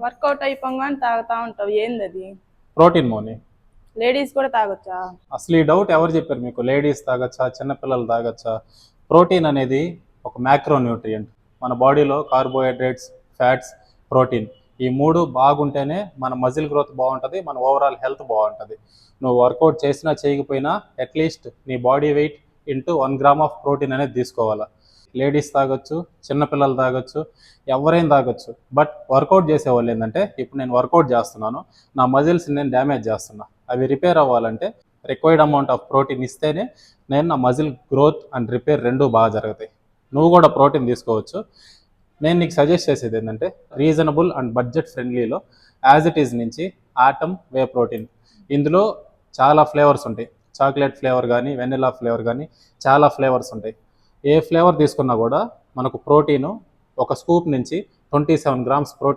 Work out అయిపోగానే తాగుతా ఉంటావు, ఏంది అది? ప్రోటీన్ మోని. లేడీస్ కూడా తాగొచ్చా? అసలు ఈ డౌట్ ఎవరు చెప్పారు మీకు? లేడీస్ తాగొచ్చా, చిన్నపిల్లలు తాగొచ్చా? ప్రోటీన్ అనేది ఒక మ్యాక్రో న్యూట్రియంట్. మన బాడీలో కార్బోహైడ్రేట్స్, ఫ్యాట్స్, ప్రోటీన్ ఈ మూడు బాగుంటేనే మన మజిల్ గ్రోత్ బాగుంటుంది, మన ఓవరాల్ హెల్త్ బాగుంటుంది. నువ్వు వర్కౌట్ చేసినా చేయకపోయినా అట్లీస్ట్ నీ body weight into 1 gram of protein అనేది తీసుకోవాలి. లేడీస్ తాగొచ్చు, చిన్నపిల్లలు తాగొచ్చు, ఎవరైనా తాగొచ్చు. బట్ వర్కౌట్ చేసేవాళ్ళు ఏంటంటే, ఇప్పుడు నేను వర్కౌట్ చేస్తున్నాను, నా మజిల్స్ నేను డ్యామేజ్ చేస్తున్నా, అవి రిపేర్ అవ్వాలంటే రిక్వైర్డ్ అమౌంట్ ఆఫ్ ప్రోటీన్ ఇస్తేనే నేను నా మజిల్ గ్రోత్ అండ్ రిపేర్ రెండూ బాగా జరుగుతాయి. నువ్వు కూడా ప్రోటీన్ తీసుకోవచ్చు. నేను నీకు సజెస్ట్ చేసేది ఏంటంటే, రీజనబుల్ అండ్ బడ్జెట్ ఫ్రెండ్లీలో యాజ్ ఇట్ ఈజ్ నుంచి ఆటమ్ వే ప్రోటీన్. ఇందులో చాలా ఫ్లేవర్స్ ఉంటాయి. చాక్లెట్ ఫ్లేవర్ కానీ, వెనిలా ఫ్లేవర్ కానీ, చాలా ఫ్లేవర్స్ ఉంటాయి. ఏ ఫ్లేవర్ తీసుకున్నా కూడా మనకు ప్రోటీను ఒక స్కూప్ నుంచి 27 గ్రామ్స్ ప్రోటీన్